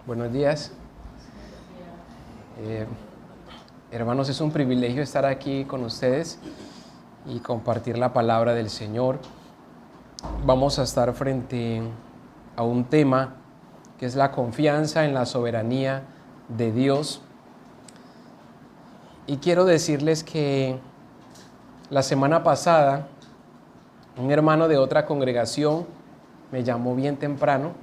Buenos días. Hermanos, es un privilegio estar aquí con ustedes y compartir la palabra del Señor. Vamos a estar frente a un tema que es la confianza en la soberanía de Dios. Y quiero decirles que la semana pasada un hermano de otra congregación me llamó bien temprano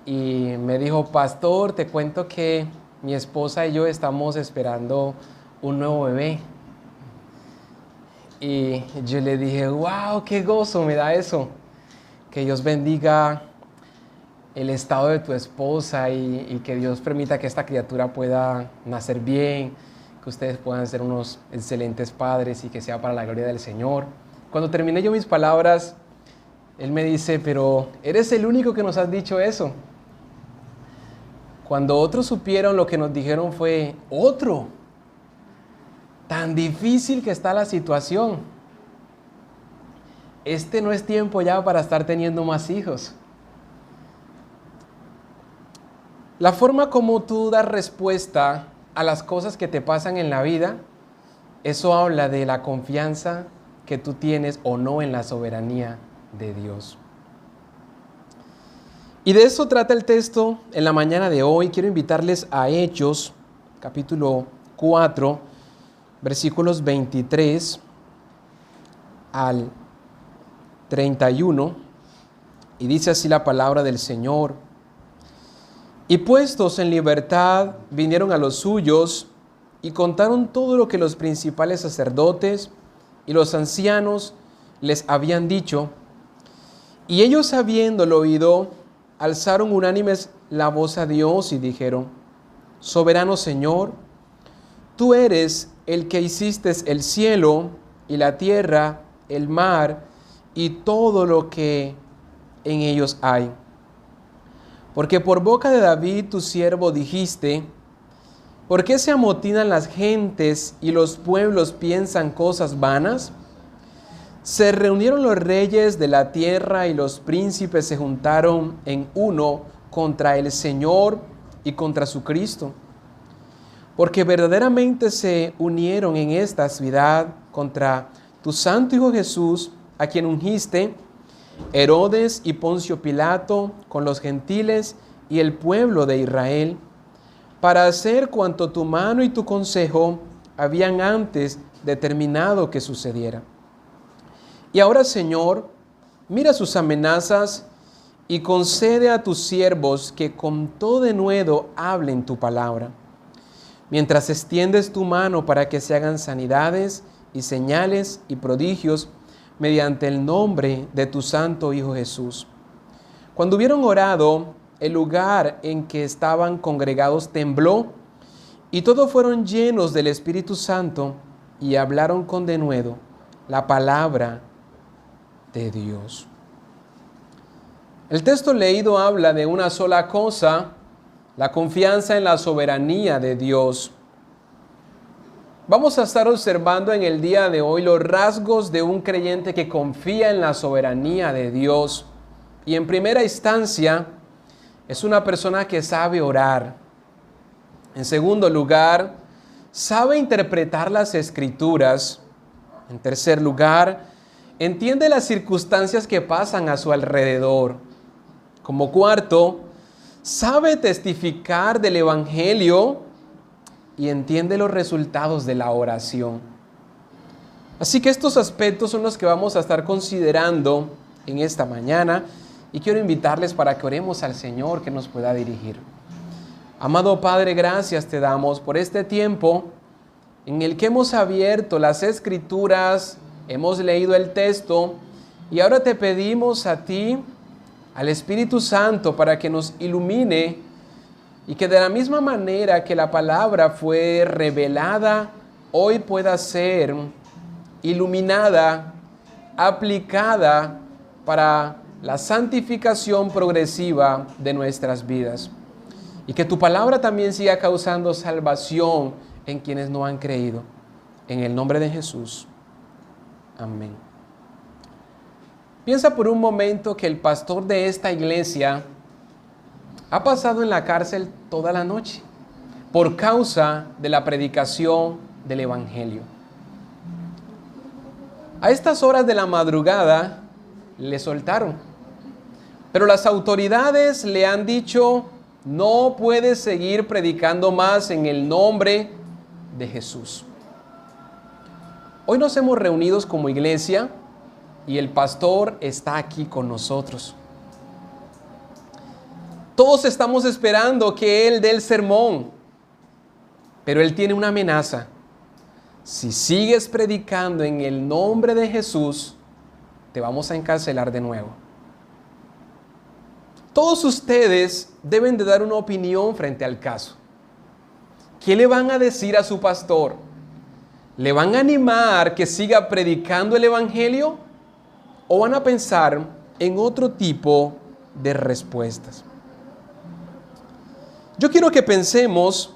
y me dijo: pastor, te cuento que mi esposa y yo estamos esperando un nuevo bebé. Y yo le dije: wow, qué gozo me da eso. Que Dios bendiga el estado de tu esposa y que Dios permita que esta criatura pueda nacer bien, que ustedes puedan ser unos excelentes padres y que sea para la gloria del Señor. Cuando terminé yo mis palabras, él me dice: pero eres el único que nos has dicho eso. Cuando otros supieron, lo que nos dijeron fue: otro, tan difícil que está la situación. Este no es tiempo ya para estar teniendo más hijos. La forma como tú das respuesta a las cosas que te pasan en la vida, eso habla de la confianza que tú tienes o no en la soberanía de Dios. Y de eso trata el texto en la mañana de hoy. Quiero invitarles a Hechos, capítulo 4, versículos 23 al 31. Y dice así la palabra del Señor: y puestos en libertad, vinieron a los suyos y contaron todo lo que los principales sacerdotes y los ancianos les habían dicho. Y ellos, habiéndolo oído, alzaron unánimes la voz a Dios y dijeron: soberano Señor, tú eres el que hiciste el cielo y la tierra, el mar y todo lo que en ellos hay. Porque por boca de David tu siervo dijiste: ¿por qué se amotinan las gentes y los pueblos piensan cosas vanas? Se reunieron los reyes de la tierra y los príncipes se juntaron en uno contra el Señor y contra su Cristo. Porque verdaderamente se unieron en esta ciudad contra tu santo Hijo Jesús, a quien ungiste, Herodes y Poncio Pilato, con los gentiles y el pueblo de Israel, para hacer cuanto tu mano y tu consejo habían antes determinado que sucediera. Y ahora, Señor, mira sus amenazas y concede a tus siervos que con todo denuedo hablen tu palabra, mientras extiendes tu mano para que se hagan sanidades y señales y prodigios mediante el nombre de tu santo Hijo Jesús. Cuando hubieron orado, el lugar en que estaban congregados tembló, y todos fueron llenos del Espíritu Santo y hablaron con denuedo la palabra de Dios. El texto leído habla de una sola cosa: la confianza en la soberanía de Dios. Vamos a estar observando en el día de hoy los rasgos de un creyente que confía en la soberanía de Dios. Y en primera instancia, es una persona que sabe orar. En segundo lugar, sabe interpretar las Escrituras. En tercer lugar, entiende las circunstancias que pasan a su alrededor. Como cuarto, sabe testificar del Evangelio y entiende los resultados de la oración. Así que estos aspectos son los que vamos a estar considerando en esta mañana y quiero invitarles para que oremos al Señor que nos pueda dirigir. Amado Padre, gracias te damos por este tiempo en el que hemos abierto las Escrituras, hemos leído el texto y ahora te pedimos a ti, al Espíritu Santo, para que nos ilumine y que de la misma manera que la palabra fue revelada, hoy pueda ser iluminada, aplicada para la santificación progresiva de nuestras vidas. Y que tu palabra también siga causando salvación en quienes no han creído. En el nombre de Jesús. Amén. Piensa por un momento que el pastor de esta iglesia ha pasado en la cárcel toda la noche por causa de la predicación del Evangelio. A estas horas de la madrugada le soltaron, pero las autoridades le han dicho: no puedes seguir predicando más en el nombre de Jesús. Hoy nos hemos reunido como iglesia y el pastor está aquí con nosotros. Todos estamos esperando que él dé el sermón, pero él tiene una amenaza. Si sigues predicando en el nombre de Jesús, te vamos a encarcelar de nuevo. Todos ustedes deben de dar una opinión frente al caso. ¿Qué le van a decir a su pastor? ¿Le van a animar que siga predicando el Evangelio? ¿O van a pensar en otro tipo de respuestas? Yo quiero que pensemos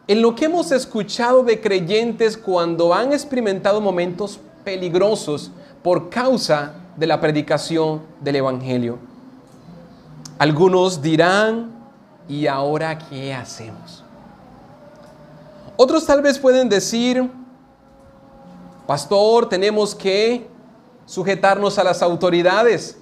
en lo que hemos escuchado de creyentes cuando han experimentado momentos peligrosos por causa de la predicación del Evangelio. Algunos dirán: ¿y ahora qué hacemos? Otros tal vez pueden decir: pastor, tenemos que sujetarnos a las autoridades,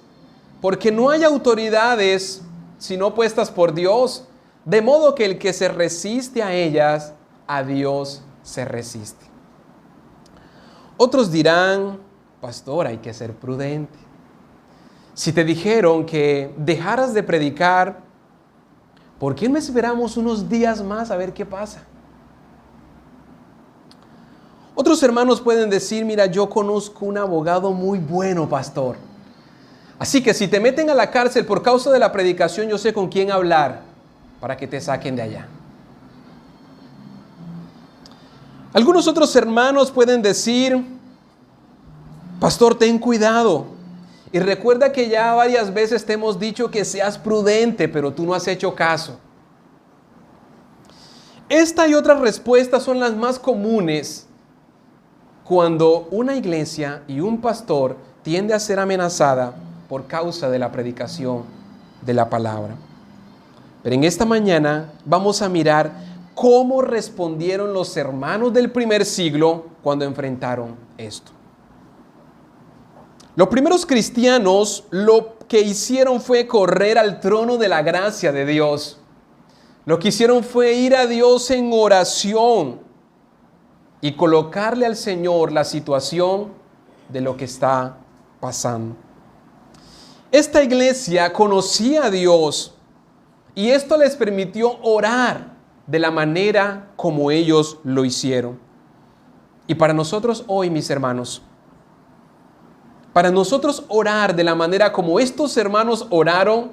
porque no hay autoridades sino puestas por Dios, de modo que el que se resiste a ellas, a Dios se resiste. Otros dirán: pastor, hay que ser prudente. Si te dijeron que dejaras de predicar, ¿por qué no esperamos unos días más a ver qué pasa? Otros hermanos pueden decir: mira, yo conozco un abogado muy bueno, pastor. Así que si te meten a la cárcel por causa de la predicación, yo sé con quién hablar para que te saquen de allá. Algunos otros hermanos pueden decir: pastor, ten cuidado. Y recuerda que ya varias veces te hemos dicho que seas prudente, pero tú no has hecho caso. Esta y otras respuestas son las más comunes cuando una iglesia y un pastor tiende a ser amenazada por causa de la predicación de la palabra. Pero en esta mañana vamos a mirar cómo respondieron los hermanos del primer siglo cuando enfrentaron esto. Los primeros cristianos lo que hicieron fue correr al trono de la gracia de Dios. Lo que hicieron fue ir a Dios en oración y colocarle al Señor la situación de lo que está pasando. Esta iglesia conocía a Dios y esto les permitió orar de la manera como ellos lo hicieron. Y para nosotros hoy, mis hermanos, para nosotros orar de la manera como estos hermanos oraron,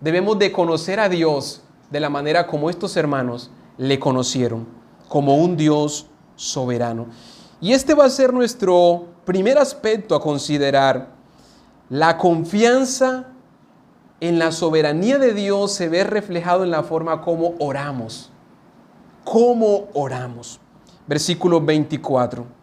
debemos de conocer a Dios de la manera como estos hermanos le conocieron, como un Dios soberano. Y este va a ser nuestro primer aspecto a considerar. La confianza en la soberanía de Dios se ve reflejado en la forma como oramos. ¿Cómo oramos? Versículo 24.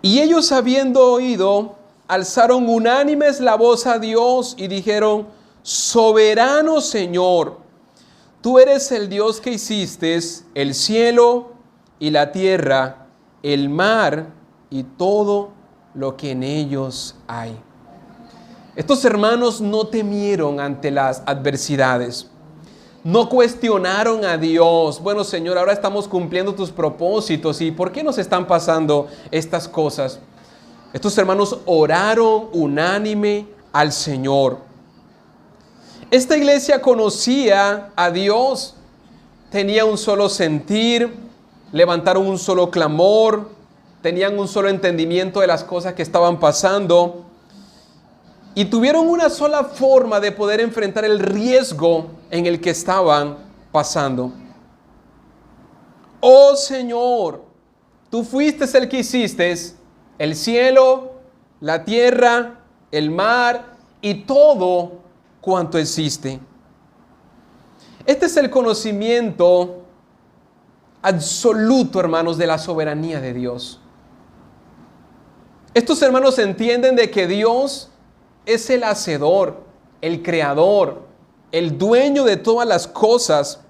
Y ellos, habiendo oído, alzaron unánimes la voz a Dios y dijeron: soberano Señor, tú eres el Dios que hiciste el cielo y la tierra, el mar y todo lo que en ellos hay. Estos hermanos no temieron ante las adversidades. No cuestionaron a Dios. Bueno, Señor, ahora estamos cumpliendo tus propósitos. ¿Y por qué nos están pasando estas cosas? Estos hermanos oraron unánime al Señor. Esta iglesia conocía a Dios. Tenía un solo sentir. Levantaron un solo clamor. Tenían un solo entendimiento de las cosas que estaban pasando. Y tuvieron una sola forma de poder enfrentar el riesgo en el que estaban pasando. Oh Señor, tú fuiste el que hiciste el cielo, la tierra, el mar y todo cuanto existe. Este es el conocimiento absoluto, hermanos, de la soberanía de Dios. Estos hermanos entienden de que Dios es el hacedor, el creador, el dueño de todas las cosas,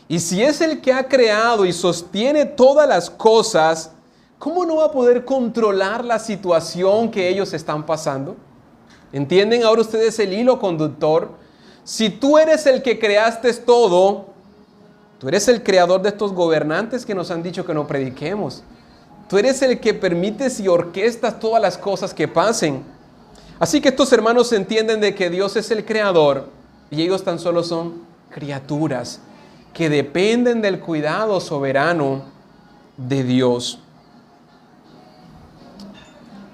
y si es el que ha creado y sostiene todas las cosas, ¿cómo no va a poder controlar la situación que ellos están pasando? ¿Entienden ahora ustedes el hilo conductor? Si tú eres el que creaste todo, tú eres el creador de estos gobernantes que nos han dicho que no prediquemos. Tú eres el que permites y orquestas todas las cosas que pasen. Así que estos hermanos entienden de que Dios es el creador y ellos tan solo son criaturas que dependen del cuidado soberano de Dios.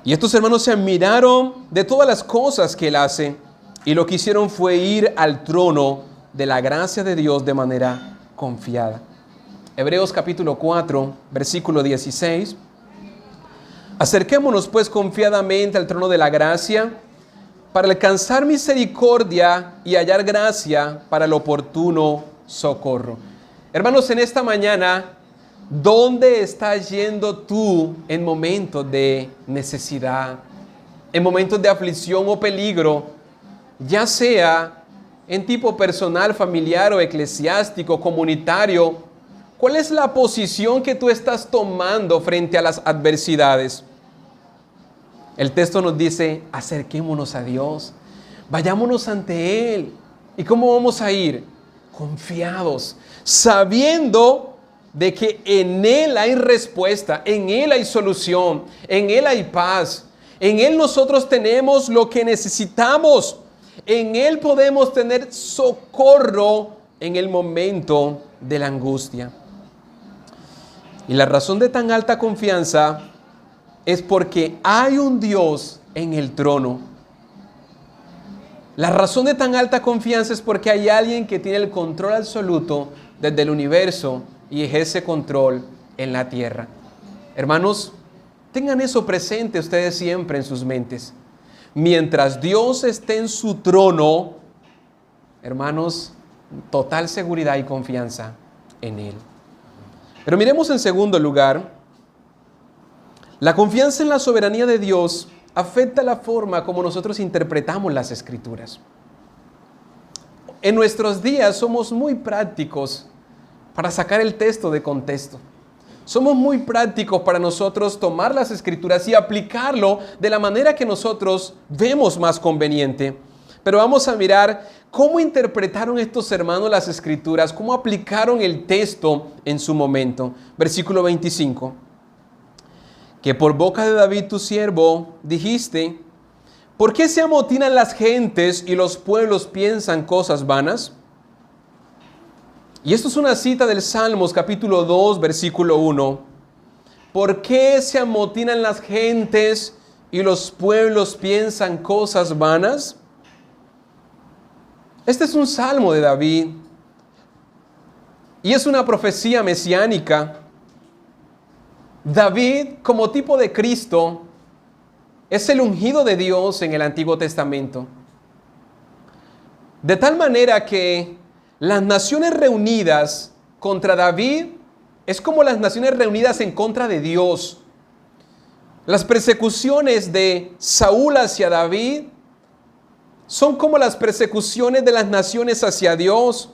Y estos hermanos se admiraron de todas las cosas que Él hace y lo que hicieron fue ir al trono de la gracia de Dios de manera confiada. Hebreos capítulo 4, versículo 16. Acerquémonos pues confiadamente al trono de la gracia para alcanzar misericordia y hallar gracia para el oportuno socorro. Hermanos, en esta mañana, ¿dónde estás yendo tú en momentos de necesidad, en momentos de aflicción o peligro, ya sea en tipo personal, familiar o eclesiástico, comunitario? ¿Cuál es la posición que tú estás tomando frente a las adversidades? El texto nos dice, acerquémonos a Dios, vayámonos ante Él. ¿Y cómo vamos a ir? Confiados, sabiendo de que en Él hay respuesta, en Él hay solución, en Él hay paz, en Él nosotros tenemos lo que necesitamos, en Él podemos tener socorro en el momento de la angustia. Y la razón de tan alta confianza es porque hay un Dios en el trono. La razón de tan alta confianza es porque hay alguien que tiene el control absoluto desde el universo y ejerce control en la tierra. Hermanos, tengan eso presente ustedes siempre en sus mentes. Mientras Dios esté en su trono, hermanos, total seguridad y confianza en Él. Pero miremos en segundo lugar, la confianza en la soberanía de Dios afecta la forma como nosotros interpretamos las Escrituras. En nuestros días somos muy prácticos para sacar el texto de contexto. Somos muy prácticos para nosotros tomar las Escrituras y aplicarlo de la manera que nosotros vemos más conveniente. Pero vamos a mirar cómo interpretaron estos hermanos las Escrituras, cómo aplicaron el texto en su momento. Versículo 25. Que por boca de David tu siervo dijiste, ¿por qué se amotinan las gentes y los pueblos piensan cosas vanas? Y esto es una cita del Salmos capítulo 2, versículo 1. ¿Por qué se amotinan las gentes y los pueblos piensan cosas vanas? Este es un salmo de David y es una profecía mesiánica. David, como tipo de Cristo, es el ungido de Dios en el Antiguo Testamento. De tal manera que las naciones reunidas contra David es como las naciones reunidas en contra de Dios. Las persecuciones de Saúl hacia David son como las persecuciones de las naciones hacia Dios.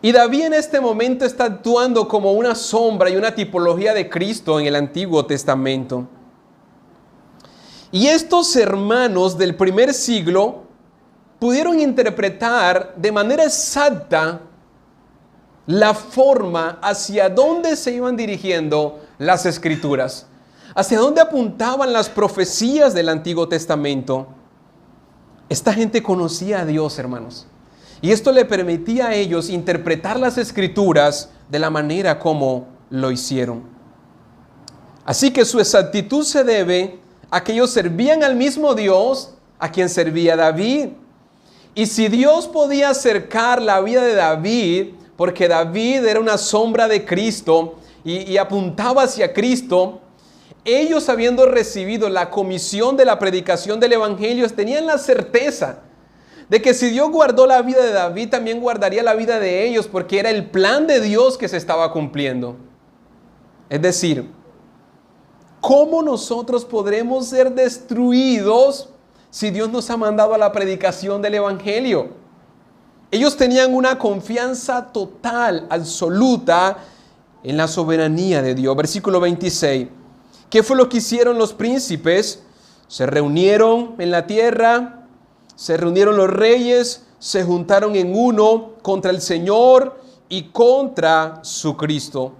Y David en este momento está actuando como una sombra y una tipología de Cristo en el Antiguo Testamento. Y estos hermanos del primer siglo pudieron interpretar de manera exacta la forma hacia dónde se iban dirigiendo las Escrituras, hacia dónde apuntaban las profecías del Antiguo Testamento. Esta gente conocía a Dios, hermanos. Y esto le permitía a ellos interpretar las Escrituras de la manera como lo hicieron. Así que su exactitud se debe a que ellos servían al mismo Dios a quien servía David. Y si Dios podía acercar la vida de David, porque David era una sombra de Cristo y apuntaba hacia Cristo, ellos habiendo recibido la comisión de la predicación del Evangelio, tenían la certeza de que si Dios guardó la vida de David, también guardaría la vida de ellos, porque era el plan de Dios que se estaba cumpliendo. Es decir, ¿cómo nosotros podremos ser destruidos si Dios nos ha mandado a la predicación del Evangelio? Ellos tenían una confianza total, absoluta, en la soberanía de Dios. Versículo 26. ¿Qué fue lo que hicieron los príncipes? Se reunieron en la tierra, se reunieron los reyes, se juntaron en uno contra el Señor y contra su Cristo.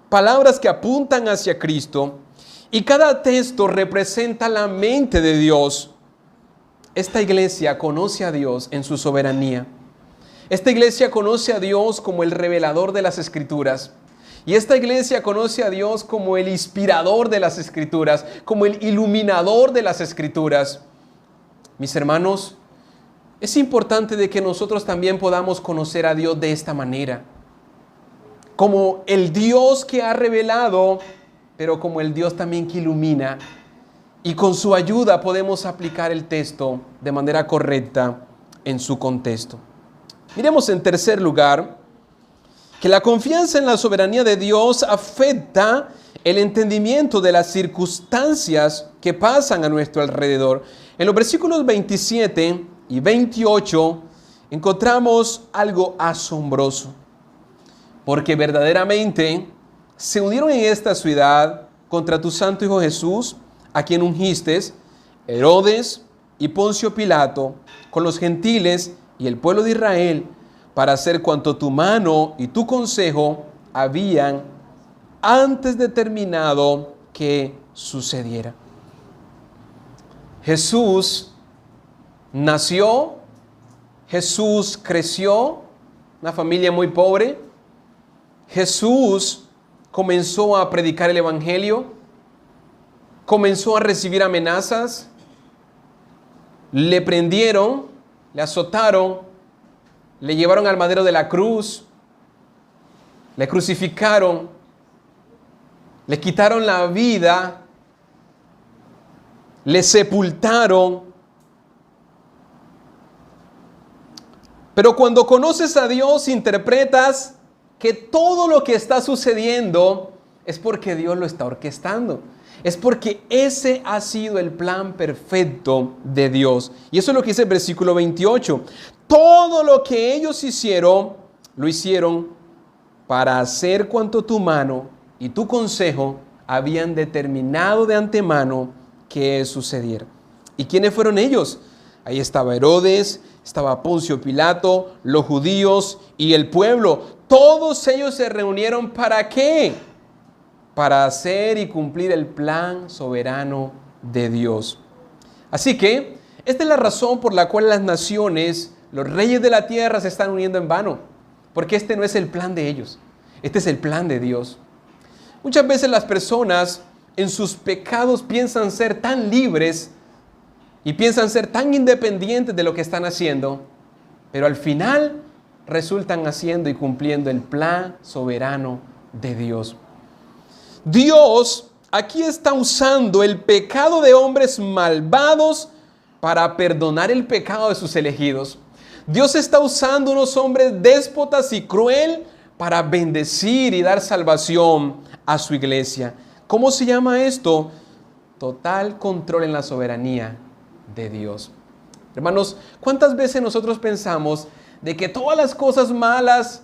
Palabras que apuntan hacia Cristo. Y cada texto representa la mente de Dios. Esta iglesia conoce a Dios en su soberanía. Esta iglesia conoce a Dios como el revelador de las Escrituras. Y esta iglesia conoce a Dios como el inspirador de las Escrituras, como el iluminador de las Escrituras. Mis hermanos, es importante de que nosotros también podamos conocer a Dios de esta manera. Como el Dios que ha revelado, pero como el Dios también que ilumina. Y con su ayuda podemos aplicar el texto de manera correcta en su contexto. Miremos en tercer lugar que la confianza en la soberanía de Dios afecta el entendimiento de las circunstancias que pasan a nuestro alrededor. En los versículos 27 y 28 encontramos algo asombroso, porque verdaderamente se unieron en esta ciudad contra tu santo Hijo Jesús, a quien ungiste, Herodes y Poncio Pilato, con los gentiles y el pueblo de Israel, para hacer cuanto tu mano y tu consejo habían antes determinado que sucediera. Jesús nació, Jesús creció, una familia muy pobre. Jesús comenzó a predicar el evangelio, comenzó a recibir amenazas, le prendieron, le azotaron, le llevaron al madero de la cruz, le crucificaron, le quitaron la vida, le sepultaron. Pero cuando conoces a Dios, interpretas que todo lo que está sucediendo es porque Dios lo está orquestando. Es porque ese ha sido el plan perfecto de Dios. Y eso es lo que dice el versículo 28. Todo lo que ellos hicieron, lo hicieron para hacer cuanto tu mano y tu consejo habían determinado de antemano que sucediera. ¿Y quiénes fueron ellos? Ahí estaba Herodes, estaba Poncio Pilato, los judíos y el pueblo. Todos ellos se reunieron ¿para qué? Para hacer y cumplir el plan soberano de Dios. Así que esta es la razón por la cual las naciones, los reyes de la tierra se están uniendo en vano. Porque este no es el plan de ellos. Este es el plan de Dios. Muchas veces las personas en sus pecados piensan ser tan libres y piensan ser tan independientes de lo que están haciendo, pero al final resultan haciendo y cumpliendo el plan soberano de Dios. Dios aquí está usando el pecado de hombres malvados para perdonar el pecado de sus elegidos. Dios está usando unos hombres déspotas y cruel para bendecir y dar salvación a su iglesia. ¿Cómo se llama esto? Total control en la soberanía de Dios. Hermanos, ¿cuántas veces nosotros pensamos de que todas las cosas malas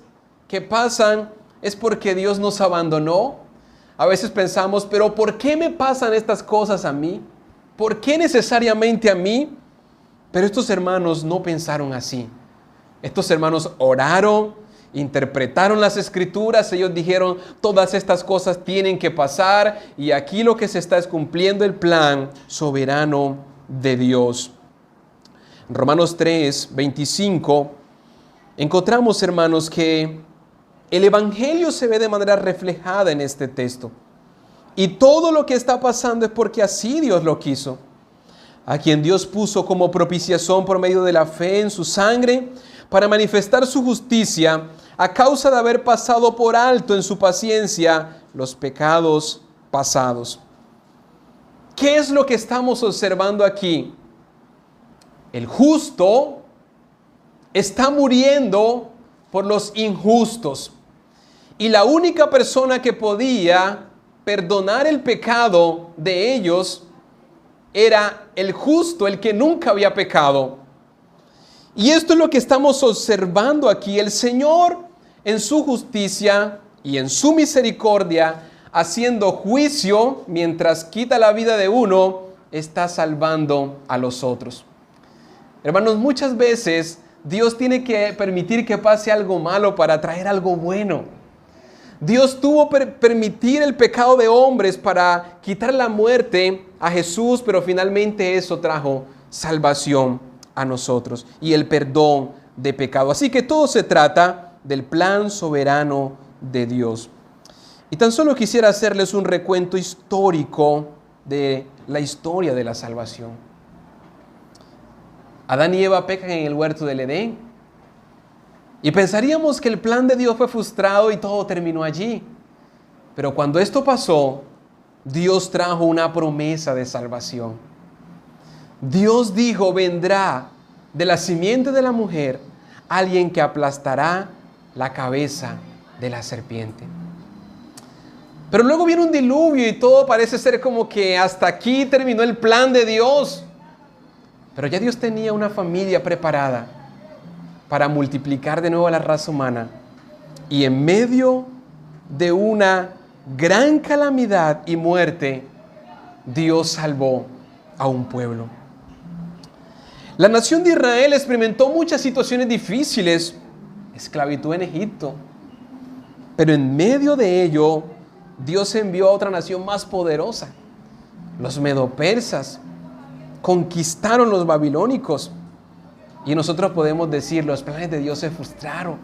que pasan es porque Dios nos abandonó? A veces pensamos, pero ¿por qué me pasan estas cosas a mí? ¿Por qué necesariamente a mí? Pero estos hermanos no pensaron así. Estos hermanos oraron, interpretaron las Escrituras, ellos dijeron, todas estas cosas tienen que pasar y aquí lo que se está es cumpliendo el plan soberano de Dios. En Romanos 3, 25, encontramos, hermanos, que el Evangelio se ve de manera reflejada en este texto. Y todo lo que está pasando es porque así Dios lo quiso. A quien Dios puso como propiciación por medio de la fe en su sangre, para manifestar su justicia, a causa de haber pasado por alto en su paciencia los pecados pasados. ¿Qué es lo que estamos observando aquí? El justo está muriendo por los injustos. Y la única persona que podía perdonar el pecado de ellos era el justo, el que nunca había pecado. Y esto es lo que estamos observando aquí. El Señor, en su justicia y en su misericordia, haciendo juicio mientras quita la vida de uno, está salvando a los otros. Hermanos, muchas veces Dios tiene que permitir que pase algo malo para traer algo bueno. Dios tuvo que permitir el pecado de hombres para quitar la muerte a Jesús, pero finalmente eso trajo salvación a nosotros y el perdón de pecado. Así que todo se trata del plan soberano de Dios. Y tan solo quisiera hacerles un recuento histórico de la historia de la salvación. Adán y Eva pecan en el huerto del Edén. Y pensaríamos que el plan de Dios fue frustrado y todo terminó allí. Pero cuando esto pasó, Dios trajo una promesa de salvación. Dios dijo, vendrá de la simiente de la mujer alguien que aplastará la cabeza de la serpiente. Pero luego viene un diluvio y todo parece ser como que hasta aquí terminó el plan de Dios. Pero ya Dios tenía una familia preparada para multiplicar de nuevo a la raza humana. Y en medio de una gran calamidad y muerte, Dios salvó a un pueblo. La nación de Israel experimentó muchas situaciones difíciles, esclavitud en Egipto. Pero en medio de ello, Dios envió a otra nación más poderosa. Los medopersas conquistaron los babilónicos. Y nosotros podemos decir, los planes de Dios se frustraron.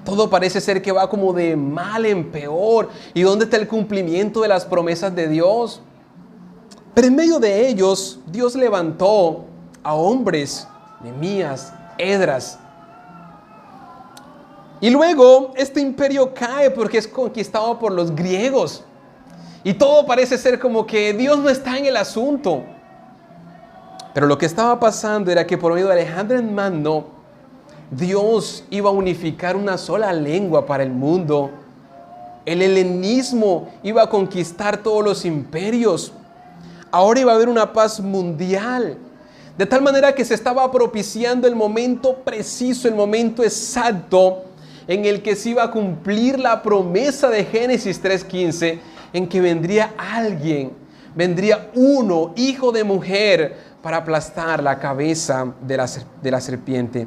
Todo parece ser que va como de mal en peor. ¿Y dónde está el cumplimiento de las promesas de Dios? Pero en medio de ellos, Dios levantó a hombres, Nehemías, Esdras. Y luego este imperio cae porque es conquistado por los griegos. Y todo parece ser como que Dios no está en el asunto. Pero lo que estaba pasando era que por medio de Alejandro el Magno, Dios iba a unificar una sola lengua para el mundo. El helenismo iba a conquistar todos los imperios. Ahora iba a haber una paz mundial. De tal manera que se estaba propiciando el momento preciso, el momento exacto en el que se iba a cumplir la promesa de Génesis 3:15, en que vendría alguien, vendría uno, hijo de mujer, para aplastar la cabeza de la serpiente.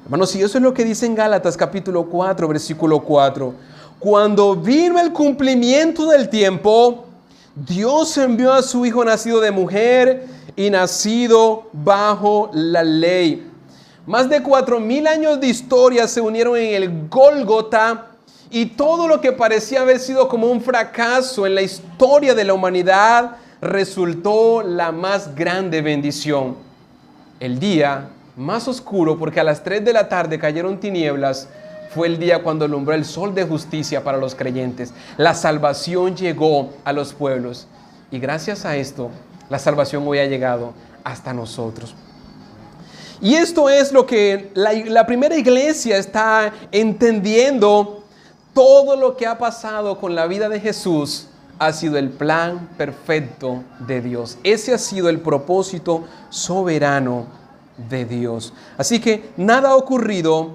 Hermanos, y eso es lo que dice en Gálatas capítulo 4, versículo 4. Cuando vino el cumplimiento del tiempo, Dios envió a su Hijo nacido de mujer y nacido bajo la ley. Más de 4,000 años de historia se unieron en el Gólgota, y todo lo que parecía haber sido como un fracaso en la historia de la humanidad resultó la más grande bendición. El día más oscuro, porque a las 3 de la tarde cayeron tinieblas, fue el día cuando alumbró el sol de justicia para los creyentes. La salvación llegó a los pueblos. Y gracias a esto, la salvación hoy ha llegado hasta nosotros. Y esto es lo que la primera iglesia está entendiendo. Todo lo que ha pasado con la vida de Jesús ha sido el plan perfecto de Dios. Ese ha sido el propósito soberano de Dios. Así que nada ha ocurrido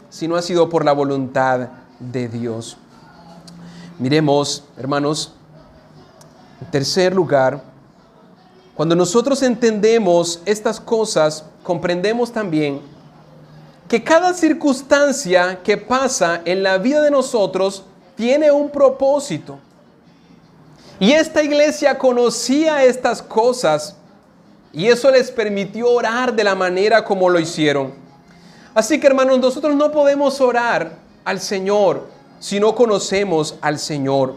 si no ha sido por la voluntad de Dios. Miremos, hermanos, en tercer lugar, cuando nosotros entendemos estas cosas, comprendemos también que cada circunstancia que pasa en la vida de nosotros tiene un propósito. Y esta iglesia conocía estas cosas y eso les permitió orar de la manera como lo hicieron. Así que, hermanos, nosotros no podemos orar al Señor si no conocemos al Señor.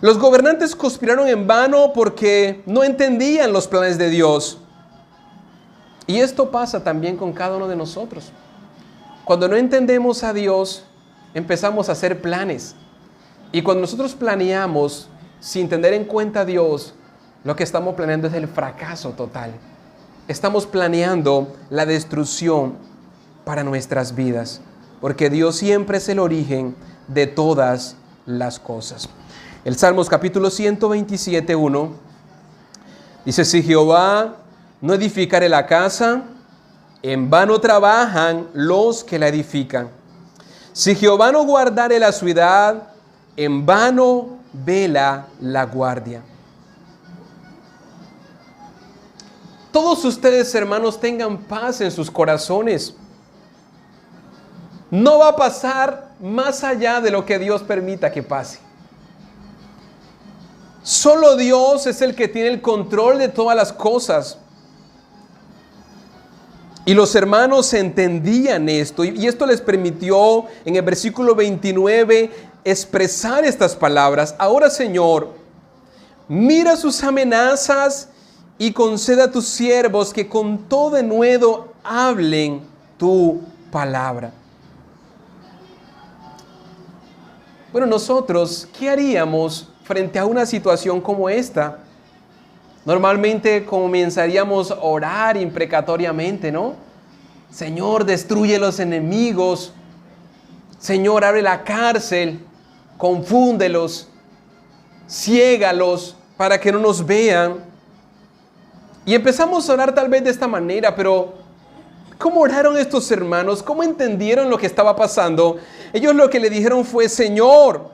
Los gobernantes conspiraron en vano porque no entendían los planes de Dios. Y esto pasa también con cada uno de nosotros. Cuando no entendemos a Dios, empezamos a hacer planes. Y cuando nosotros planeamos sin tener en cuenta a Dios, lo que estamos planeando es el fracaso total. Estamos planeando la destrucción para nuestras vidas, porque Dios siempre es el origen de todas las cosas. El Salmos capítulo 127:1 dice: si Jehová no edificare la casa, en vano trabajan los que la edifican. Si Jehová no guardare la ciudad, en vano vela la guardia. Todos ustedes, hermanos, tengan paz en sus corazones. No va a pasar más allá de lo que Dios permita que pase. Solo Dios es el que tiene el control de todas las cosas. Y los hermanos entendían esto, y esto les permitió en el versículo 29 expresar estas palabras. Ahora, Señor, mira sus amenazas y conceda a tus siervos que con todo denuedo hablen tu palabra. Bueno, nosotros, ¿qué haríamos frente a una situación como esta? Normalmente comenzaríamos a orar imprecatoriamente, ¿no? Señor, destruye los enemigos. Señor, abre la cárcel, confúndelos, ciégalos para que no nos vean. Y empezamos a orar tal vez de esta manera, pero ¿cómo oraron estos hermanos? ¿Cómo entendieron lo que estaba pasando? Ellos lo que le dijeron fue: Señor,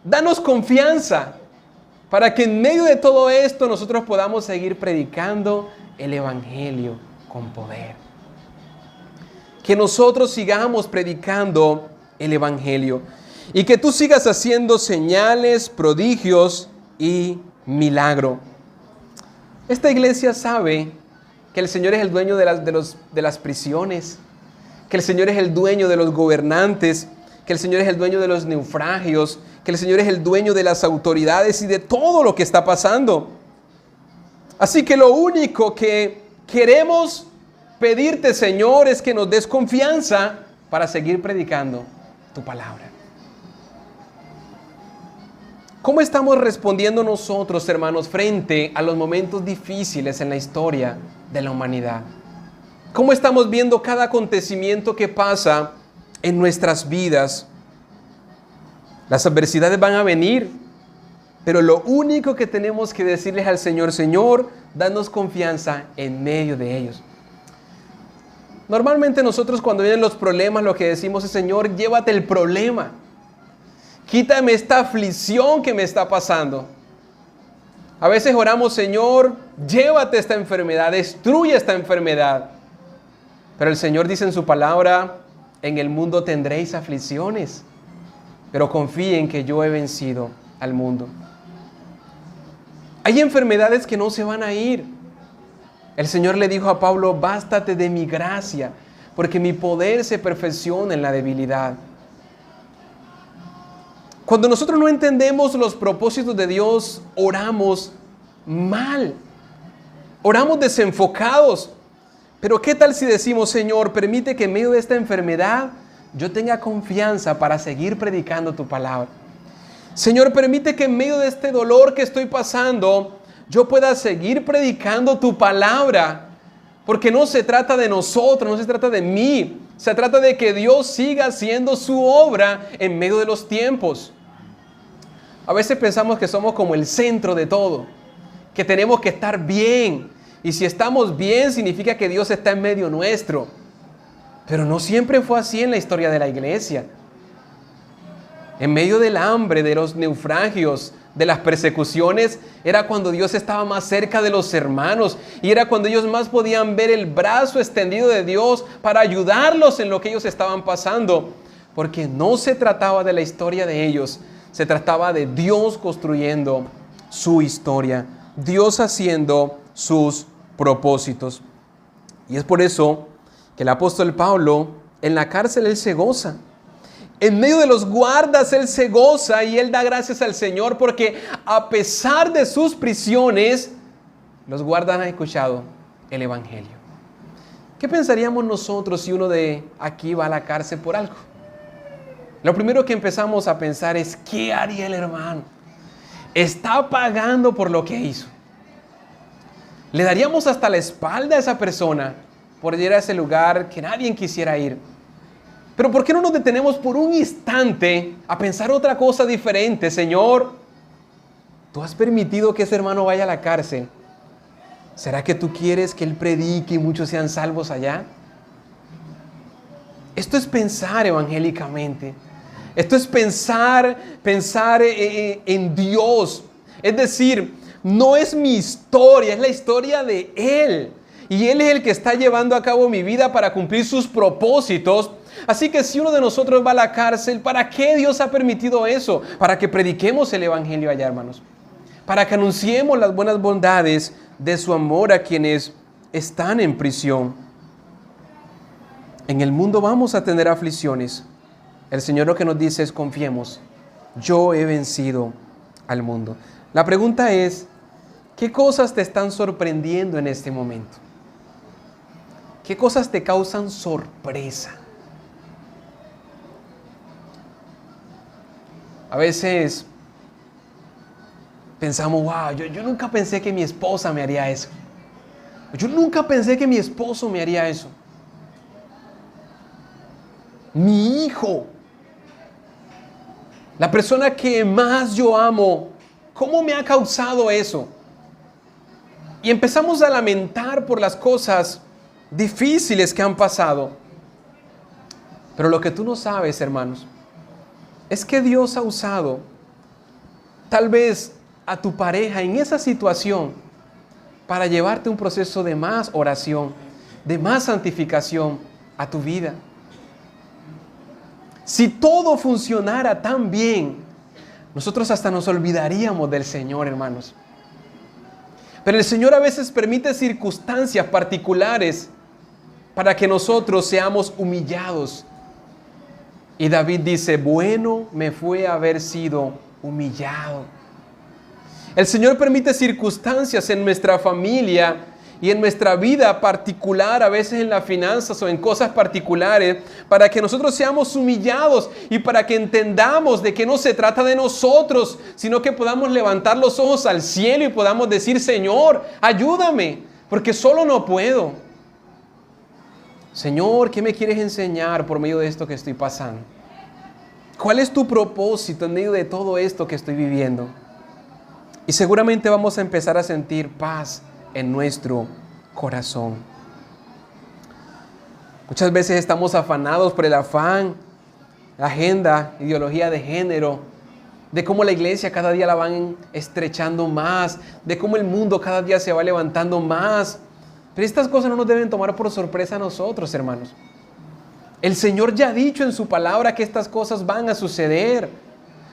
danos confianza para que en medio de todo esto nosotros podamos seguir predicando el Evangelio con poder. Que nosotros sigamos predicando el Evangelio y que tú sigas haciendo señales, prodigios y milagro. Esta iglesia sabe que el Señor es el dueño de las prisiones, que el Señor es el dueño de los gobernantes, que el Señor es el dueño de los naufragios, que el Señor es el dueño de las autoridades y de todo lo que está pasando. Así que lo único que queremos pedirte, Señor, es que nos des confianza para seguir predicando tu palabra. ¿Cómo estamos respondiendo nosotros, hermanos, frente a los momentos difíciles en la historia de la humanidad? ¿Cómo estamos viendo cada acontecimiento que pasa en nuestras vidas? Las adversidades van a venir, pero lo único que tenemos que decirles al Señor: Señor, danos confianza en medio de ellos. Normalmente nosotros, cuando vienen los problemas, lo que decimos es: Señor, llévate el problema. Quítame esta aflicción que me está pasando. A veces oramos: Señor, llévate esta enfermedad, destruye esta enfermedad. Pero el Señor dice en su palabra: en el mundo tendréis aflicciones, pero confíen que yo he vencido al mundo. Hay enfermedades que no se van a ir. El Señor le dijo a Pablo: bástate de mi gracia, porque mi poder se perfecciona en la debilidad. Cuando nosotros no entendemos los propósitos de Dios, oramos mal, oramos desenfocados. Pero ¿qué tal si decimos: Señor, permite que en medio de esta enfermedad yo tenga confianza para seguir predicando tu palabra? Señor, permite que en medio de este dolor que estoy pasando, yo pueda seguir predicando tu palabra. Porque no se trata de nosotros, no se trata de mí. Se trata de que Dios siga haciendo su obra en medio de los tiempos. A veces pensamos que somos como el centro de todo, que tenemos que estar bien. Y si estamos bien, significa que Dios está en medio nuestro. Pero no siempre fue así en la historia de la iglesia. En medio del hambre, de los naufragios, de las persecuciones, era cuando Dios estaba más cerca de los hermanos. Y era cuando ellos más podían ver el brazo extendido de Dios para ayudarlos en lo que ellos estaban pasando. Porque no se trataba de la historia de ellos, se trataba de Dios construyendo su historia, Dios haciendo sus propósitos. Y es por eso que el apóstol Pablo, en la cárcel, él se goza. En medio de los guardas, él se goza y él da gracias al Señor porque a pesar de sus prisiones, los guardas han escuchado el Evangelio. ¿Qué pensaríamos nosotros si uno de aquí va a la cárcel por algo? Lo primero que empezamos a pensar es: ¿qué haría el hermano? Está pagando por lo que hizo. Le daríamos hasta la espalda a esa persona por ir a ese lugar que nadie quisiera ir. Pero ¿por qué no nos detenemos por un instante a pensar otra cosa diferente? Señor, tú has permitido que ese hermano vaya a la cárcel. ¿Será que tú quieres que Él predique y muchos sean salvos allá? Esto es pensar evangélicamente. Esto es pensar en Dios. Es decir, no es mi historia, es la historia de Él. Y Él es el que está llevando a cabo mi vida para cumplir sus propósitos. Así que si uno de nosotros va a la cárcel, ¿para qué Dios ha permitido eso? Para que prediquemos el evangelio allá, hermanos. Para que anunciemos las buenas bondades de su amor a quienes están en prisión. En el mundo vamos a tener aflicciones. El Señor lo que nos dice es: confiemos, yo he vencido al mundo. La pregunta es: ¿qué cosas te están sorprendiendo en este momento? ¿Qué cosas te causan sorpresa? A veces pensamos: wow, yo nunca pensé que mi esposa me haría eso. Yo nunca pensé que mi esposo me haría eso. Mi hijo, la persona que más yo amo, ¿cómo me ha causado eso? Y empezamos a lamentar por las cosas difíciles que han pasado. Pero lo que tú no sabes, hermanos, es que Dios ha usado tal vez a tu pareja en esa situación para llevarte un proceso de más oración, de más santificación a tu vida. Si todo funcionara tan bien, nosotros hasta nos olvidaríamos del Señor, hermanos. Pero el Señor a veces permite circunstancias particulares para que nosotros seamos humillados. Y David dice: bueno me fue haber sido humillado. El Señor permite circunstancias en nuestra familia y en nuestra vida particular, a veces en las finanzas o en cosas particulares, para que nosotros seamos humillados y para que entendamos de que no se trata de nosotros, sino que podamos levantar los ojos al cielo y podamos decir: Señor, ayúdame, porque solo no puedo. Señor, ¿qué me quieres enseñar por medio de esto que estoy pasando? ¿Cuál es tu propósito en medio de todo esto que estoy viviendo? Y seguramente vamos a empezar a sentir paz en nuestro corazón. Muchas veces estamos afanados por el afán, la agenda, ideología de género, de cómo la iglesia cada día la van estrechando más, de cómo el mundo cada día se va levantando más. Pero estas cosas no nos deben tomar por sorpresa a nosotros, hermanos. El Señor ya ha dicho en su palabra que estas cosas van a suceder.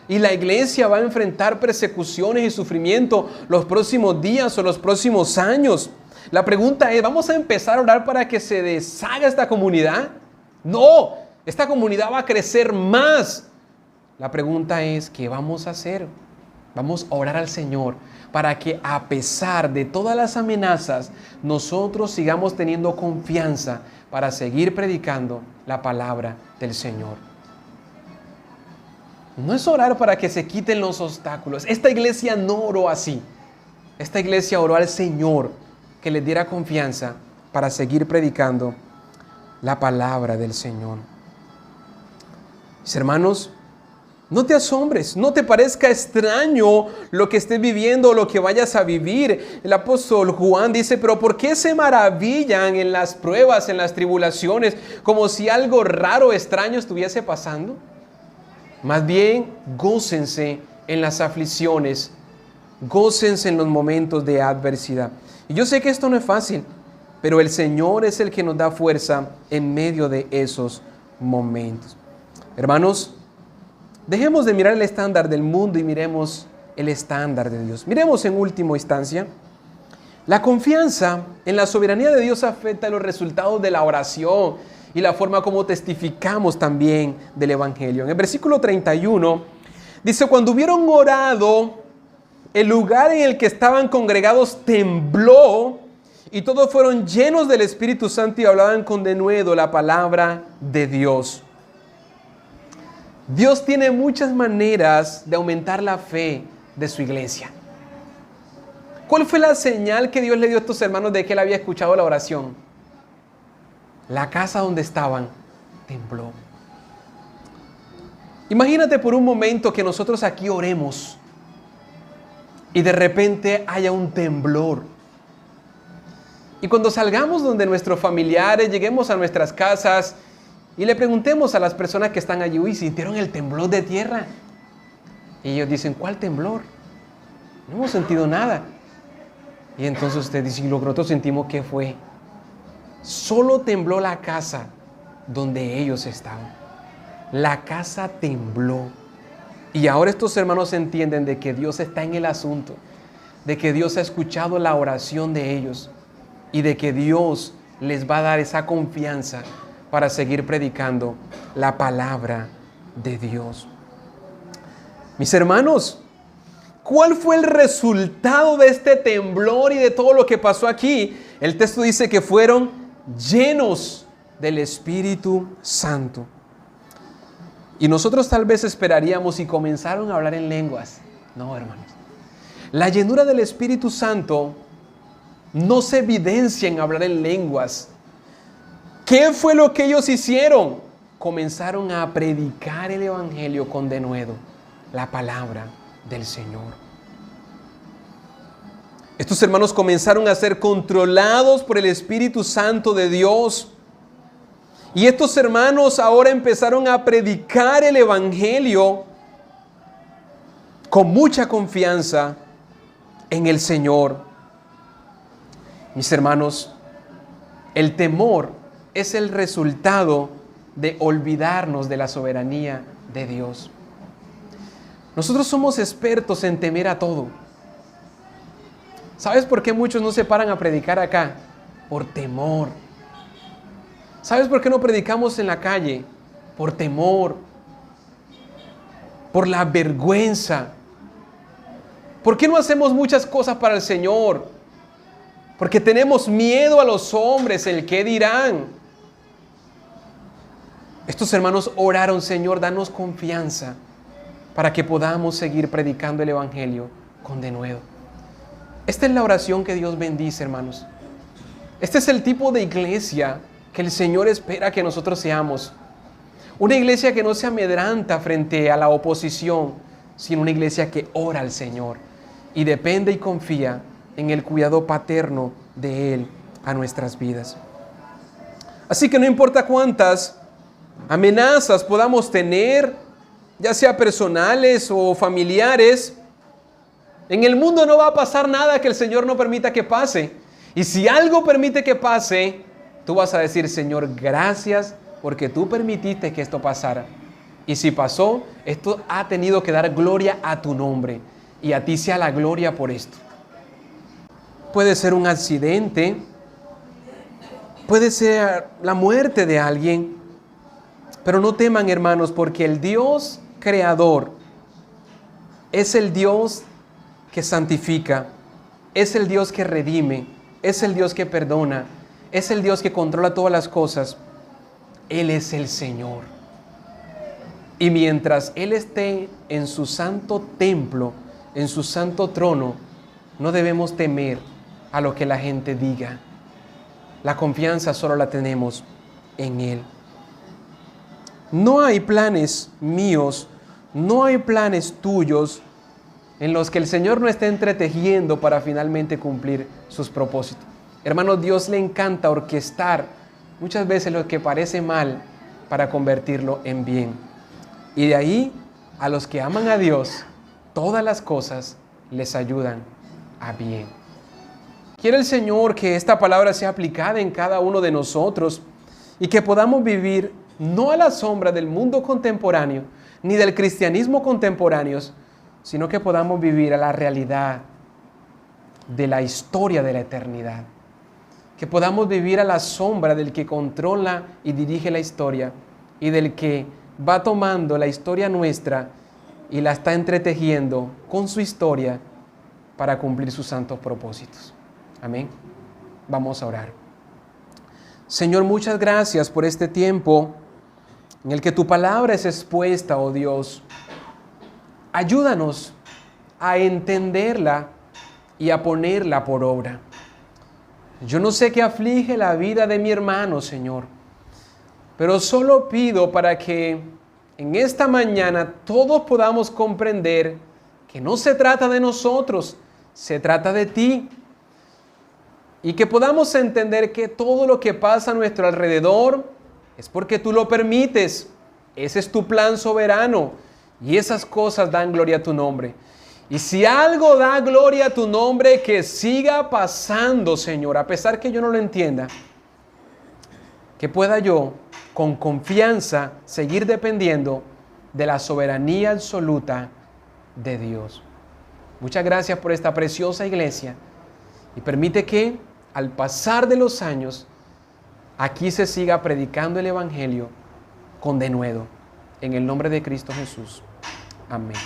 Y la iglesia va a enfrentar persecuciones y sufrimiento los próximos días o los próximos años. La pregunta es: ¿vamos a empezar a orar para que se deshaga esta comunidad? No, esta comunidad va a crecer más. La pregunta es: ¿qué vamos a hacer? Vamos a orar al Señor para que, a pesar de todas las amenazas, nosotros sigamos teniendo confianza para seguir predicando la palabra del Señor. No es orar para que se quiten los obstáculos. Esta iglesia no oró así. Esta iglesia oró al Señor que les diera confianza para seguir predicando la palabra del Señor. Mis hermanos, no te asombres, no te parezca extraño lo que estés viviendo o lo que vayas a vivir. El apóstol Juan dice: pero ¿por qué se maravillan en las pruebas, en las tribulaciones, como si algo raro, extraño estuviese pasando? Más bien, gócense en las aflicciones, gócense en los momentos de adversidad. Y yo sé que esto no es fácil, pero el Señor es el que nos da fuerza en medio de esos momentos. Hermanos, dejemos de mirar el estándar del mundo y miremos el estándar de Dios. Miremos en última instancia, la confianza en la soberanía de Dios afecta los resultados de la oración y la forma como testificamos también del Evangelio. En el versículo 31 dice: cuando hubieron orado, el lugar en el que estaban congregados tembló y todos fueron llenos del Espíritu Santo y hablaban con denuedo la palabra de Dios. Dios tiene muchas maneras de aumentar la fe de su iglesia. ¿Cuál fue la señal que Dios le dio a estos hermanos de que él había escuchado la oración? La casa donde estaban tembló. Imagínate por un momento que nosotros aquí oremos y de repente haya un temblor. Y cuando salgamos donde nuestros familiares, lleguemos a nuestras casas y le preguntemos a las personas que están allí, uy, ¿sintieron el temblor de tierra? Y ellos dicen, ¿cuál temblor? No hemos sentido nada. Y entonces usted dice, lo que nosotros sentimos, ¿qué fue? Solo tembló la casa donde ellos estaban. La casa tembló. Y ahora estos hermanos entienden de que Dios está en el asunto, de que Dios ha escuchado la oración de ellos y de que Dios les va a dar esa confianza para seguir predicando la palabra de Dios. Mis hermanos, ¿cuál fue el resultado de este temblor y de todo lo que pasó aquí? El texto dice que fueron llenos del Espíritu Santo. Y nosotros tal vez esperaríamos y comenzaron a hablar en lenguas. No, hermanos. La llenura del Espíritu Santo no se evidencia en hablar en lenguas. ¿Qué fue lo que ellos hicieron? Comenzaron a predicar el Evangelio con denuedo, la palabra del Señor. Estos hermanos comenzaron a ser controlados por el Espíritu Santo de Dios. Y estos hermanos ahora empezaron a predicar el Evangelio con mucha confianza en el Señor. Mis hermanos, el temor es el resultado de olvidarnos de la soberanía de Dios. Nosotros somos expertos en temer a todo. ¿Sabes por qué muchos no se paran a predicar acá? Por temor. ¿Sabes por qué no predicamos en la calle? Por temor. Por la vergüenza. ¿Por qué no hacemos muchas cosas para el Señor? Porque tenemos miedo a los hombres, el qué dirán. Estos hermanos oraron, Señor, danos confianza para que podamos seguir predicando el Evangelio con denuedo. Esta es la oración que Dios bendice, hermanos. Este es el tipo de iglesia que el Señor espera que nosotros seamos. Una iglesia que no se amedranta frente a la oposición, sino una iglesia que ora al Señor y depende y confía en el cuidado paterno de Él a nuestras vidas. Así que no importa cuántas amenazas podamos tener, ya sea personales o familiares, en el mundo no va a pasar nada que el Señor no permita que pase. Y si algo permite que pase, tú vas a decir, Señor, gracias porque tú permitiste que esto pasara. Y si pasó, esto ha tenido que dar gloria a tu nombre. Y a ti sea la gloria por esto. Puede ser un accidente, puede ser la muerte de alguien, pero no teman, hermanos, porque el Dios creador es el Dios que santifica, es el Dios que redime, es el Dios que perdona, es el Dios que controla todas las cosas. Él es el Señor. Y mientras Él esté en su santo templo, en su santo trono, no debemos temer a lo que la gente diga. La confianza solo la tenemos en Él. No hay planes míos, no hay planes tuyos en los que el Señor no esté entretejiendo para finalmente cumplir sus propósitos. Hermanos, Dios le encanta orquestar muchas veces lo que parece mal para convertirlo en bien. Y de ahí, a los que aman a Dios, todas las cosas les ayudan a bien. Quiere el Señor que esta palabra sea aplicada en cada uno de nosotros y que podamos vivir no a la sombra del mundo contemporáneo ni del cristianismo contemporáneo, sino que podamos vivir a la realidad de la historia de la eternidad. Que podamos vivir a la sombra del que controla y dirige la historia y del que va tomando la historia nuestra y la está entretejiendo con su historia para cumplir sus santos propósitos. Amén. Vamos a orar. Señor, muchas gracias por este tiempo en el que tu palabra es expuesta, oh Dios. Ayúdanos a entenderla y a ponerla por obra. Yo no sé qué aflige la vida de mi hermano, Señor, pero solo pido para que en esta mañana todos podamos comprender que no se trata de nosotros, se trata de ti. Y que podamos entender que todo lo que pasa a nuestro alrededor es porque tú lo permites. Ese es tu plan soberano. Y esas cosas dan gloria a tu nombre. Y si algo da gloria a tu nombre, que siga pasando, Señor, a pesar que yo no lo entienda. Que pueda yo, con confianza, seguir dependiendo de la soberanía absoluta de Dios. Muchas gracias por esta preciosa iglesia. Y permite que, al pasar de los años, aquí se siga predicando el Evangelio con denuedo. En el nombre de Cristo Jesús. Amén.